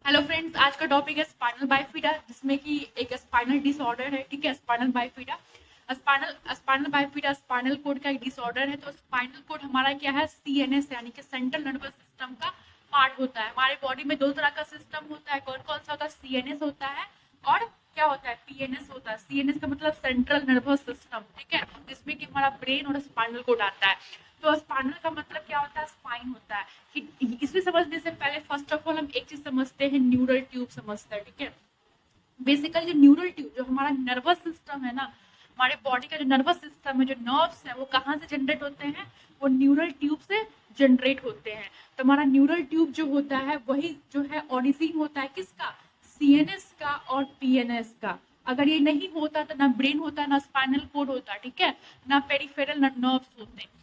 Hello friends, आज का topic है स्पाइनल बाइफिडा, जिसमें कि एक स्पाइनल डिसऑर्डर है। ठीक है, spinal bifida spinal spinal bifida spinal cord का एक डिसऑर्डर है। तो स्पाइनल कोड हमारा क्या है, सीएनएस यानी कि सेंट्रल नर्वस सिस्टम का पार्ट होता है। हमारे बॉडी में दो तरह का सिस्टम होता है। कौन कौन सा होता है? सीएनएस होता है और क्या होता है, पीएनएस होता है। सीएनएस का मतलब सेंट्रल नर्वस सिस्टम, ठीक है, जिसमें कि हमारा ब्रेन और स्पाइनल कोड आता है। तो स्पाइनल का मतलब क्या होता है, स्पाइन होता है। कि इसे समझने से पहले फर्स्ट ऑफ ऑल हम एक चीज समझते हैं, न्यूरल ट्यूब समझते हैं। ठीक है, बेसिकली जो न्यूरल ट्यूब, जो हमारा नर्वस सिस्टम है ना, हमारे बॉडी का जो नर्वस सिस्टम है, जो नर्व्स है, वो कहाँ से जनरेट होते हैं? वो न्यूरल ट्यूब से जनरेट होते हैं। तो हमारा न्यूरल ट्यूब जो होता है वही जो है ओरिजिन होता है किसका? सीएनएस का और पीएनएस का। अगर ये नहीं होता तो ना ब्रेन होता, ना स्पाइनल कोड होता, ठीक है, ना पेरिफेरल ना नर्व्स होते।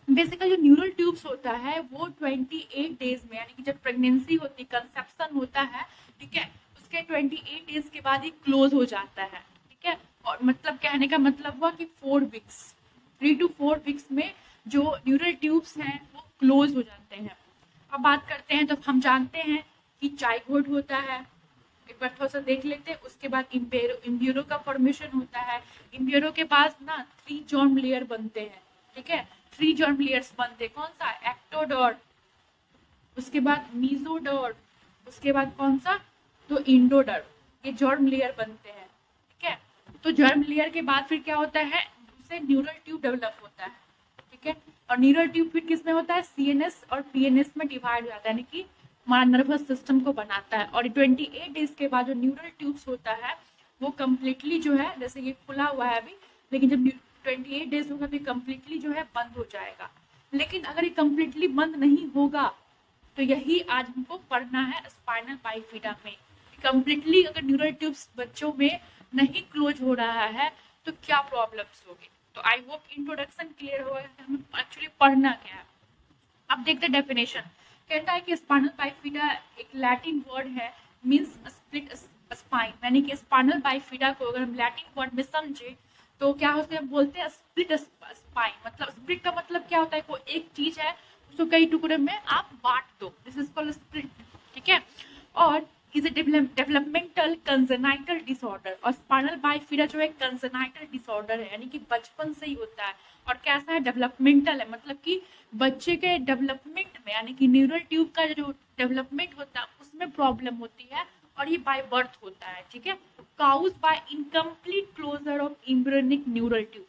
बेसिकली जो न्यूरल ट्यूब्स होता है वो 28 डेज में, यानी कि जब प्रेगनेंसी होती, कंसेप्शन होता है, ठीक है, उसके 28 डेज के बाद ही क्लोज हो जाता है। ठीक है, और मतलब कहने का मतलब हुआ कि 4 वीक्स, 3 to 4 वीक्स में जो न्यूरल ट्यूब्स हैं वो क्लोज हो जाते हैं। अब बात करते हैं, तो हम जानते हैं कि जाइगोट होता है। एक बार थोड़ा सा देख लेते हैं। उसके बाद इम्ब्यूरो का फॉर्मेशन होता है। इम्ब्यूरो के बाद ना 3 जर्म लेयर बनते हैं। ठीक है, 3 जर्म लेयर्स बनते हैं। कौन सा? एक्टोडॉर, उसके बाद मीजोडॉर, उसके बाद कौन सा? तो इंडोडर। ये जर्म लेयर बनते हैं। ठीक है, तो जर्म लेयर के बाद फिर क्या होता है, उससे न्यूरल ट्यूब डेवलप होता है। ठीक है, और न्यूरल ट्यूब फिर किस में होता है? सीएनएस और पीएनएस में डिवाइड हो जाता है, यानी कि हमारा नर्वस सिस्टम को बनाता है। और 28 डेज के बाद जो न्यूरल ट्यूब्स होता है वो कम्प्लीटली जो है, जैसे ये खुला हुआ है अभी, लेकिन जब 28 डेज होगा तो कम्प्लीटली जो है बंद हो जाएगा। लेकिन अगर ये कम्प्लीटली बंद नहीं होगा तो यही आज हमको पढ़ना है स्पाइनल बाइफिडा में। कम्प्लीटली अगर न्यूरल ट्यूब्स बच्चों में नहीं क्लोज हो रहा है तो क्या प्रॉब्लम्स होगी। तो आई होप इंट्रोडक्शन क्लियर होगा कि हमें एक्चुअली पढ़ना क्या है। अब देखते हैं डेफिनेशन। कहता है कि स्पाइनल बाइफिडा एक लैटिन वर्ड है, मींस स्प्लिट स्पाइन, यानी कि स्पाइनल बाइफिडा को अगर हम लैटिन वर्ड में समझे तो क्या होता है, बोलते हैं स्प्लिट स्पाइन। मतलब स्प्लिट का मतलब क्या होता है, कोई एक चीज है उसको कई टुकड़े में आप बांट दो, दिस इज कॉल्ड स्प्लिट। ठीक है, और is a developmental congenital disorder. और स्पाइनल बाइफिडा जो है कंजेनाइटल डिसऑर्डर है, यानी कि बचपन से ही होता है। और कैसा है? डेवलपमेंटल है, मतलब कि बच्चे के डेवलपमेंट में, यानी कि न्यूरल ट्यूब का जो डेवलपमेंट होता है उसमें प्रॉब्लम होती है, और ये बाय बर्थ होता है। ठीक है, cause by incomplete closure of embryonic neural tube.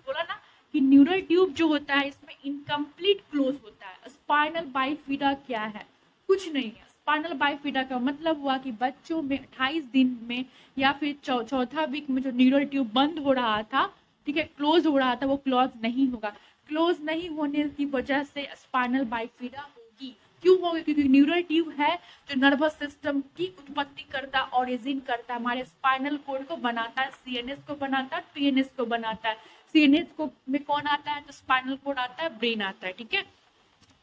बोला ना कि न्यूरल ट्यूब जो होता है इसमें इनकम्प्लीट क्लोज होता है। स्पाइनल बाइफिडा क्या है? कुछ नहीं है। स्पाइनल बाइफिडा का मतलब हुआ कि बच्चों में 28 दिन में या फिर चौथा वीक में जो न्यूरल ट्यूब बंद हो रहा था, ठीक है, क्लोज हो रहा था, वो क्लोज नहीं होगा। क्लोज नहीं होने की वजह से स्पाइनल बाइफिडा होगी। क्यों होगी? क्योंकि न्यूरल ट्यूब है जो नर्वस सिस्टम की उत्पत्ति करता, ऑरिजिन करता, हमारे स्पाइनल कोड को बनाता है, सीएनएस को बनाता है, पीएनएस को बनाता है। सीएनएस को में कौन आता है? तो स्पाइनल कोड आता है, ब्रेन आता है। ठीक है,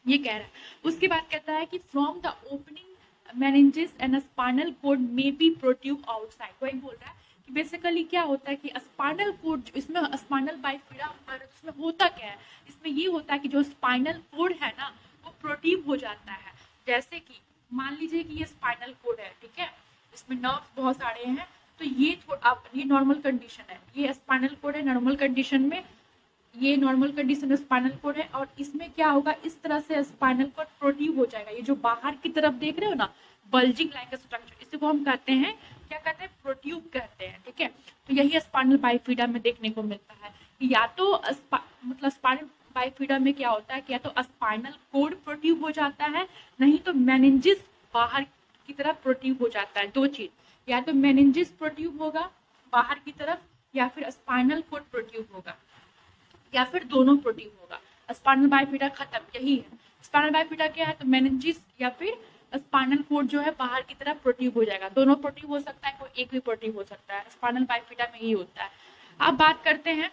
ये कह रहा है। उसके बाद कहता है कि from the opening meninges and spinal cord may be protrude outside. वही बोल रहा है कि बेसिकली क्या होता है कि स्पाइनल कोड, इसमें स्पाइनल बाइफिडा इसमें होता क्या है, इसमें ये होता है कि जो स्पाइनल कोड है ना वो प्रोट्यूब हो जाता है। जैसे कि मान लीजिए कि ये स्पाइनल कोड है, ठीक है, इसमें नर्व्स बहुत सारे हैं। तो ये अब ये नॉर्मल कंडीशन है, ये स्पाइनल कोड है नॉर्मल कंडीशन में, ये नॉर्मल कंडीशन में स्पाइनल कोड है। और इसमें क्या होगा, इस तरह से स्पाइनल कोड प्रोट्यूब हो जाएगा। ये जो बाहर की तरफ देख रहे हो ना, बल्जिंग लाइक स्ट्रक्चर, इसी को हम कहते हैं, क्या कहते हैं? प्रोट्यूब कहते हैं। ठीक है, तो यही स्पाइनल बाइफिडा में देखने को मिलता है। या तो मतलब स्पाइनल बाइफिडा में क्या होता है कि या तो स्पाइनल कोड प्रोट्यूब हो जाता है, नहीं तो मेनिंजिस बाहर की तरफ प्रोट्यूब हो जाता है। दो चीज, या तो मेनिंजिस प्रोट्यूब होगा बाहर की तरफ, या फिर स्पाइनल कोड प्रोट्यूब होगा, या फिर दोनों प्रोट्यूब होगा। स्पाइनल बाइफिडा खत्म, यही है। स्पाइनल बाइफिडा क्या है? तो मेनिंजिस या फिर स्पाइनल कोड जो है बाहर की तरफ प्रोट्यूब हो जाएगा। दोनों प्रोट्यूब हो सकता है, कोई एक भी प्रोट्यूब हो सकता है। स्पाइनल बाइफिडा में यही होता है। अब बात करते हैं,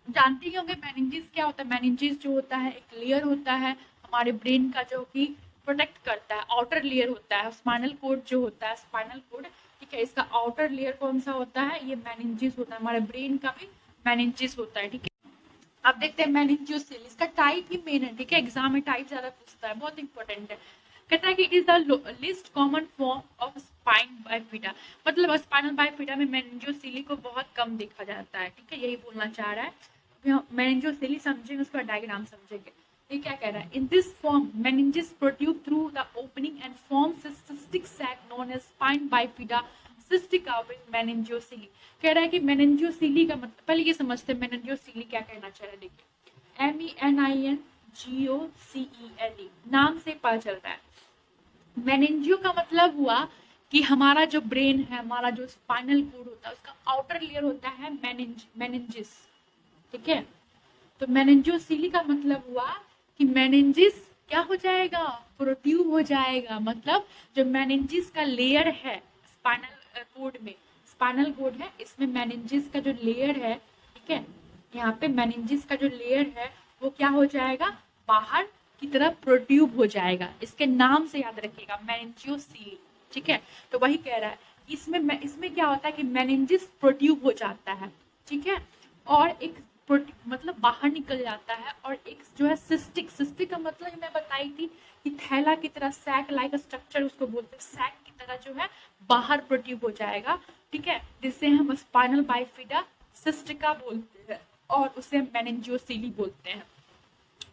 जानते ही होंगे मेनिंजिस क्या होता है। मेनिंजिस जो होता है एक लेयर होता है हमारे ब्रेन का, जो कि प्रोटेक्ट करता है, आउटर लेयर होता है। स्पाइनल कोड जो होता है, स्पाइनल कोड, ठीक है, इसका आउटर लेयर कौन सा होता है? ये मेनिंजिस होता है। हमारे ब्रेन का भी मेनिंजिस होता है। ठीक है, अब देखते हैं मेनिंजियोसेल, इसका टाइप ही मेन है। ठीक है, एग्जाम में टाइप ज्यादा पूछता है, बहुत इंपॉर्टेंट है। कहता है कि it is the list common form of spine bifida, मतलब स्पाइनल बाइफिडा में मेनिंजियोसिली को बहुत कम देखा जाता है। ठीक है, यही बोलना चाह रहा है। मेनिंजियोसिली समझेंगे, उसका डायग्राम समझेंगे। ये क्या कह रहा है, in this form meninges protrude through the opening and forms a cystic sac known as spina bifida cystica with meningocele. कह रहा है कि मेनिंजियोसिली का मतलब, पहले ये समझते हैं मेनिंजियोसिली क्या कहना चाह रहा है। देखिए MENINGOCELE नाम से पता चल रहा है। मेनिंजियो का मतलब हुआ कि हमारा जो ब्रेन है, हमारा जो स्पाइनल कोड होता है, उसका आउटर लेयर होता है मेनिंजिस। ठीक है, तो मेनिंजियोसिली का मतलब हुआ कि मेनिंजिस क्या हो जाएगा, प्रोट्यूब हो जाएगा। मतलब जो मेनिंजिस का लेयर है स्पाइनल कोड में, स्पाइनल कोड है, इसमें मेनिंजिस का जो लेयर है, ठीक है, यहाँ पे मेनिंजिस का जो लेयर है वो क्या हो जाएगा, बाहर की तरफ प्रोट्यूब हो जाएगा। इसके नाम से याद रखिएगा, मेनिंजियोसिली। ठीक है, तो वही कह रहा है, इसमें क्या होता है कि मेनिंजिस प्रोट्यूब हो जाता है। ठीक है, और एक मतलब बाहर निकल जाता है, और एक जो है सिस्टिक का मतलब मैं बताई थी कि थैला की तरह, सैक लाइक स्ट्रक्चर उसको बोलते हैं, सैक की तरह जो है बाहर प्रोट्यूब हो जाएगा। ठीक है, जिससे हम स्पाइनल बाइफिडा सिस्टिका बोलते हैं और उसे मेनिंजियोसिली बोलते हैं।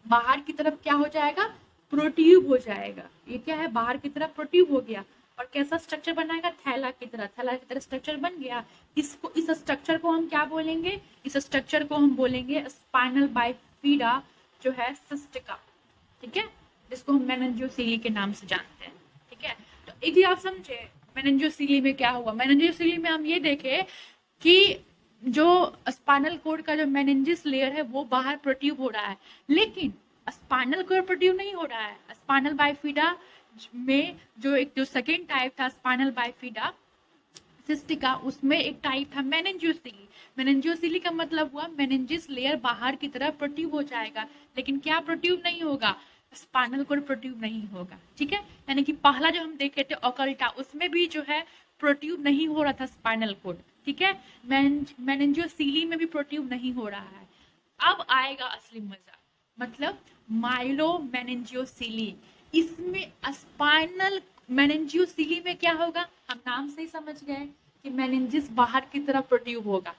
बाहर की तरफ क्या हो जाएगा, प्रोट्यूब हो जाएगा। ये क्या है, बाहर की तरफ प्रोट्यूब हो गया, और कैसा स्ट्रक्चर बनाएगा, थैला की तरह स्ट्रक्चर बन गया। इस स्ट्रक्चर को हम क्या बोलेंगे, इस स्ट्रक्चर को हम बोलेंगे स्पाइनल बाइफिडा जो है सिस्टिका। ठीक है, जिसको हम मेनिंजियोसिली के नाम से जानते हैं। ठीक है, तो एक ही आप समझे मेनिंजियोसिली में क्या हुआ। मेनिंजियोसिली में हम ये देखे कि जो स्पाइनल कोड का जो मेनिंजिस लेयर है वो बाहर प्रोट्यूब हो रहा है, लेकिन स्पाइनल कोड प्रोट्यूब नहीं हो रहा है। स्पाइनल बाइफिडा में जो सेकेंड टाइप था स्पाइनल बाइफिडा सिस्टिका, उसमें एक टाइप था मेनिंजियोसिली। मेनिंजियोसिली का मतलब हुआ मेनिंजिस लेयर बाहर की तरफ प्रोट्यूब हो जाएगा, लेकिन क्या प्रोट्यूब नहीं होगा, स्पाइनल कोड प्रोट्यूब नहीं होगा। ठीक है, यानी कि पहला जो हम देखे थे ओकल्टा, उसमें भी जो है प्रोट्यूब नहीं हो रहा था स्पाइनल कोड। ठीक है, मेनिंजियोसिली में भी प्रोट्यूब नहीं हो रहा है। अब आएगा असली मजा, मतलब माइलो मेनिंजियोसिली। इसमें स्पाइनल मेनिंजियोसिली में क्या होगा, हम नाम से ही समझ गए कि मेनिंजिस बाहर की तरफ प्रोट्यूब होगा।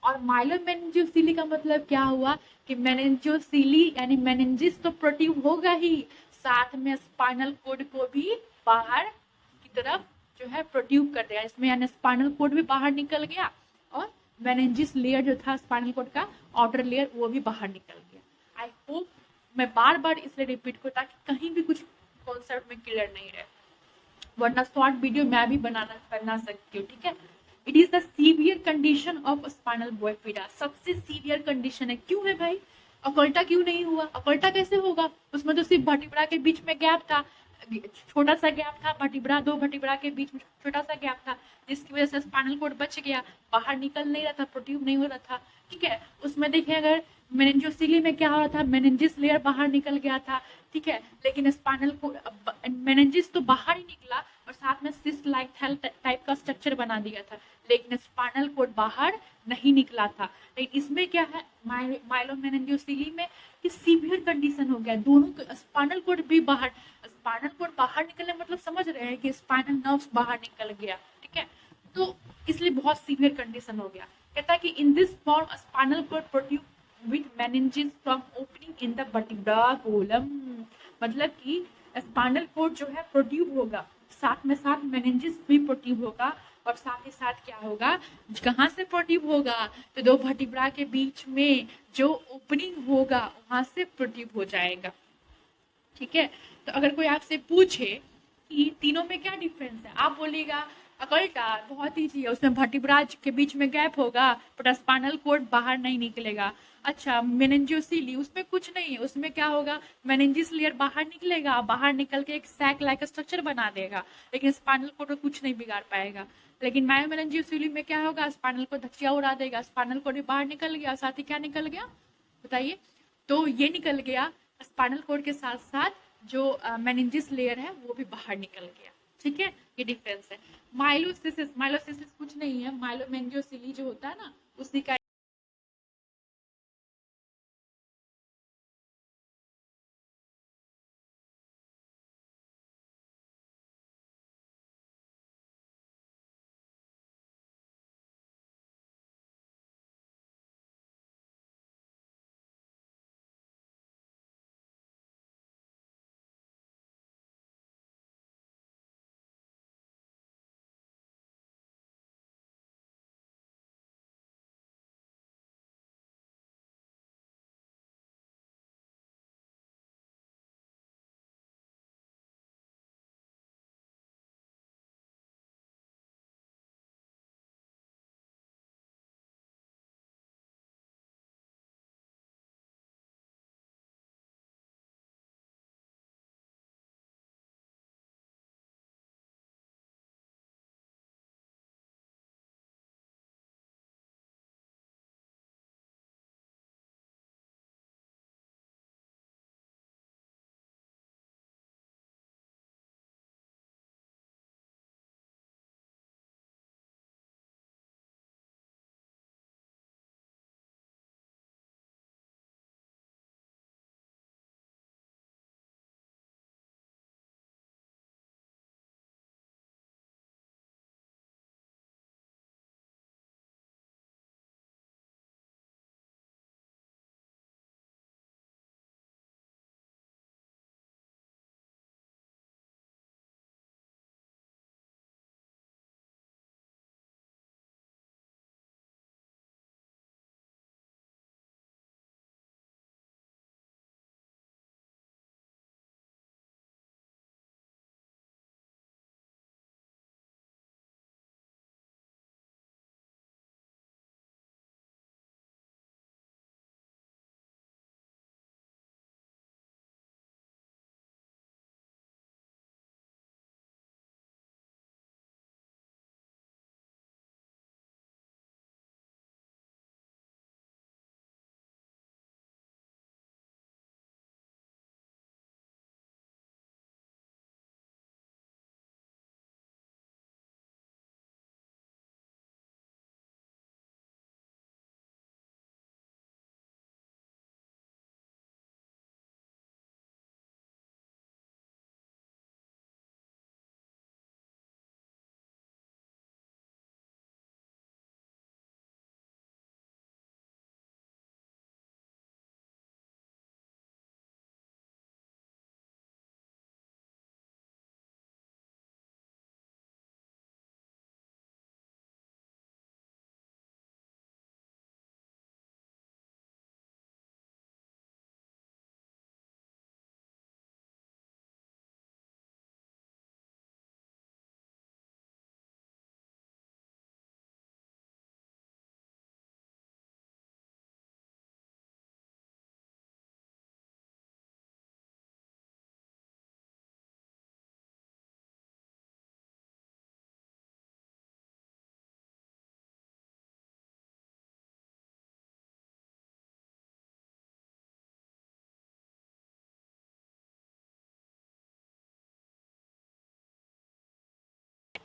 और माइलो मेनिंजियोसिली का मतलब क्या हुआ कि मेनिंजियोसिली यानी मेनिंजिस तो प्रोट्यूब होगा ही, साथ में स्पाइनल कोड को भी बाहर की तरफ जो है प्रोट्यूब कर देगा। इसमें यानी स्पाइनल कोड भी बाहर निकल गया, और मेनिंजिस लेयर जो था स्पाइनल कोड का आउटर लेयर वो भी बाहर निकल गया। आई होप मैं बार बार इसलिए रिपीट करूँ ताकि कहीं भी कुछ कॉन्सेप्ट में क्लियर नहीं रहे, वरना शॉर्ट वीडियो मैं भी बना सकती हूँ। ठीक है, it is the severe condition of spinal bifida. सबसे सीवियर कंडीशन है। क्यों है भाई, अकल्टा क्यों नहीं हुआ, अकल्टा कैसे होगा, उसमें तो सिर्फ वर्टिब्रा के बीच में गैप था, छोटा सा गैप था, वर्टिब्रा दो वर्टिब्रा के बीच में छोटा सा गैप था, जिसकी वजह से स्पाइनल कोड बच गया, बाहर निकल नहीं रहा था, प्रोट्यूब नहीं हो रहा था। ठीक है, उसमें देखिए अगर मेनिंजियोसिली में क्या हो रहा था, मेनिंजिस लेयर बाहर निकल गया था। ठीक है, लेकिन स्पाइनल कोड मेनिंजिस तो बाहर ही निकला और साथ में सिस्ट लाइक टाइप का स्ट्रक्चर बना दिया था, लेकिन स्पाइनल कोड बाहर नहीं निकला था। लेकिन इसमें क्या है, माइलो मेनिंजियोसिली में कि सीवियर कंडीशन हो गया, दोनों स्पाइनल कोड भी बाहर, स्पाइनल कोड बाहर निकलने मतलब समझ रहे हैं कि स्पाइनल नर्व्स बाहर निकल गया। ठीक है, तो इसलिए बहुत सीवियर कंडीशन हो गया। कहता है कि in this form spinal cord protrude with meninges from opening in the vertebra column। मतलब कि स्पाइनल कोड जो है प्रोट्यूब होगा, साथ में साथ मेनिंजिस भी प्रोट्यूब होगा, और साथ ही साथ क्या होगा, कहाँ से प्रोट्यूब होगा, तो दो वर्टिब्रा के बीच में जो ओपनिंग होगा वहां से प्रोट्यूब हो जाएगा। ठीक है, तो अगर कोई आपसे पूछे कि तीनों में क्या डिफरेंस है, आप बोलिएगा अकल्टा बहुत ईजी है, उसमें वर्टिब्रा के बीच में गैप होगा बट स्पाइनल कोड बाहर नहीं निकलेगा। अच्छा, मेनिंजियोसिली उसमें कुछ नहीं है, उसमें क्या होगा, मेनिंजिस लेयर बाहर निकलेगा, बाहर निकल के एक सैक लाइक स्ट्रक्चर बना देगा, लेकिन स्पाइनल कोड को कुछ नहीं बिगाड़ पाएगा। लेकिन मायोमेनिंजियोसिली में क्या होगा, स्पाइनल को धक्सिया उड़ा देगा, स्पाइनल कोड भी बाहर निकल गया, साथ ही क्या निकल गया बताइए, तो ये निकल गया स्पाइनल कोड के साथ साथ जो मेनिंजिस लेयर है वो भी बाहर निकल गया। ठीक है, ये डिफरेंस है। माइलोसिस कुछ नहीं है, माइलोमेनिंजियोसिली जो होता है ना उसी का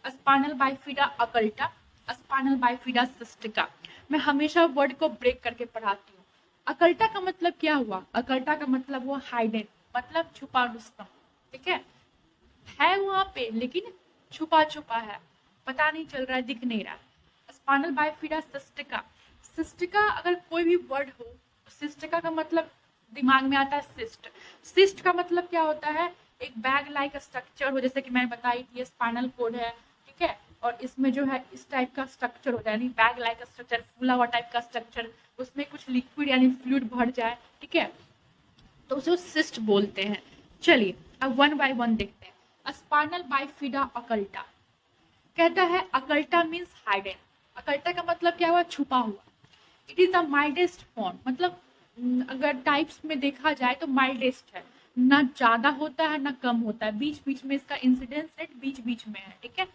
spinal bifida occulta, spinal bifida cystica. मैं हमेशा वर्ड को ब्रेक करके पढ़ाती हूँ। अकल्टा का मतलब क्या हुआ? अकल्टा का मतलब हुआ हाइडन, मतलब छुपा रुस्तम, ठीक है वहां पे लेकिन छुपा छुपा है, पता नहीं चल रहा है, दिख नहीं रहा। स्पाइनल बाइफिडा सिस्टिका, सिस्टिका अगर कोई भी वर्ड हो, सिस्टिका का मतलब दिमाग में आता है सिस्ट। सिस्ट का मतलब क्या होता है? एक बैग लाइक स्ट्रक्चर हो, जैसे कि मैंने बताई थी स्पाइनल कोड है, ठीक है, और इसमें जो है इस टाइप का स्ट्रक्चर होता है, यानी बैग लाइक स्ट्रक्चर, फूला हुआ टाइप का स्ट्रक्चर, उसमें कुछ लिक्विड यानी फ्लूइड भर जाए, ठीक है, तो उसे सिस्ट बोलते हैं। चलिए अब वन बाय वन देखते हैं। स्पाइनल बाइफिडा अकल्टा कहता है अकल्टा मीन्स हाइडन। अकल्टा का मतलब क्या हुआ? छुपा हुआ। It is the mildest form, मतलब अगर टाइप्स में देखा जाए तो माइल्डेस्ट है, ना ज्यादा होता है ना कम होता है, बीच बीच में इसका इंसिडेंस रेट बीच बीच में है, ठीक है।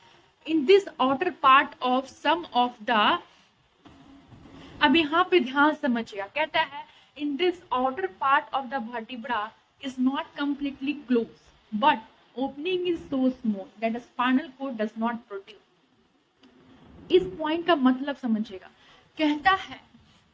In this outer part of some of the, अब यहाँ पे ध्यान समझिएगा, कहता है in this outer part of the vertebra is not completely close but opening is so small that spinal cord does not protrude. इस पॉइंट का मतलब समझिएगा, कहता है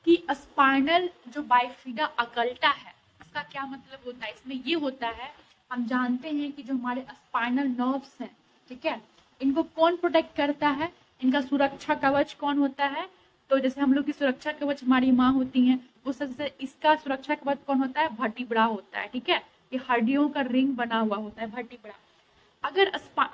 कि स्पाइनल जो बाइफिडा अकल्टा है, इसका क्या मतलब होता है? इसमें ये होता है, हम जानते हैं कि जो हमारे स्पाइनल नर्व्स हैं, ठीक है, इनको कौन प्रोटेक्ट करता है? इनका सुरक्षा कवच कौन होता है? तो जैसे हम लोग की सुरक्षा कवच हमारी माँ होती हैं, उस तरह से इसका सुरक्षा कवच कौन होता है? वर्टिब्रा होता है, ठीक है, ये हड्डियों का रिंग बना हुआ होता है वर्टिब्रा। अगर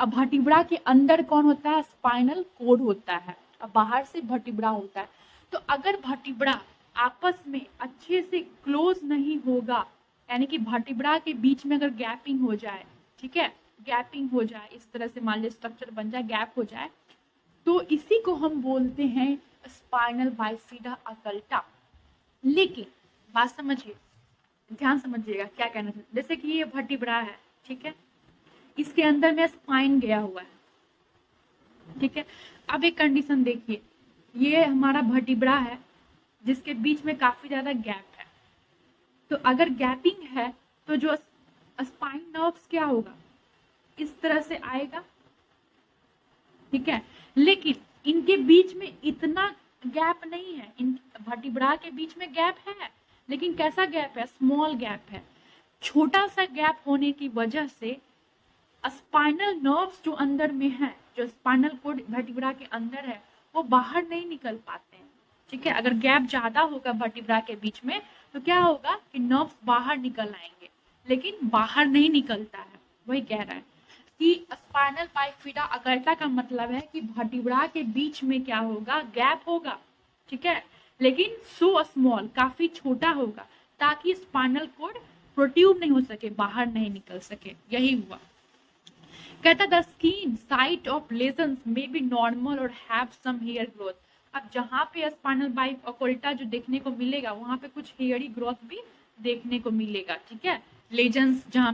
वर्टिब्रा के अंदर कौन होता है? स्पाइनल कोड होता है, और बाहर से वर्टिब्रा होता है। तो अगर वर्टिब्रा आपस में अच्छे से क्लोज नहीं होगा, यानी कि वर्टिब्रा के बीच में अगर गैपिंग हो जाए, ठीक है, गैपिंग हो जाए, इस तरह से मान लीजिए स्ट्रक्चर बन जाए, गैप हो जाए, तो इसी को हम बोलते हैं स्पाइनल बाइफिडा अकल्टा। लेकिन बात समझिए, ध्यान समझिएगा क्या कहना चाहिए। जैसे कि ये वर्टिब्रा है, ठीक है, इसके अंदर में स्पाइन गया हुआ है, ठीक है। अब एक कंडीशन देखिए, ये हमारा वर्टिब्रा है जिसके बीच में काफी ज्यादा गैप है, तो अगर गैपिंग है तो जो स्पाइन नर्व्स क्या होगा? इस तरह से आएगा, ठीक है, लेकिन इनके बीच में इतना गैप नहीं है, इन वर्टिब्रा के बीच में गैप है, लेकिन कैसा गैप है? स्मॉल गैप है। छोटा सा गैप होने की वजह से स्पाइनल नर्व्स जो अंदर में है, जो स्पाइनल कोड वर्टिब्रा के अंदर है, वो बाहर नहीं निकल पाते हैं, ठीक है। अगर गैप ज्यादा होगा वर्टिब्रा के बीच में तो क्या होगा कि नर्व्स बाहर निकल आएंगे, लेकिन बाहर नहीं निकलता है। वही कह रहा है कि स्पाइनल बाइफिडा अकल्टा का मतलब है कि वर्टिब्रा के बीच में क्या होगा? गैप होगा, ठीक है, लेकिन सो स्मॉल, काफी छोटा होगा, ताकि स्पाइनल कोड प्रोट्रूड नहीं हो सके, बाहर नहीं निकल सके। यही हुआ। कहता the skin site of lesions may be normal और हैव सम हेयर ग्रोथ। अब जहाँ पे स्पाइनल बाइफ अकल्टा जो देखने को मिलेगा, वहां पे कुछ हेयरी ग्रोथ भी देखने को मिलेगा, ठीक है, लेजन्स जहाँ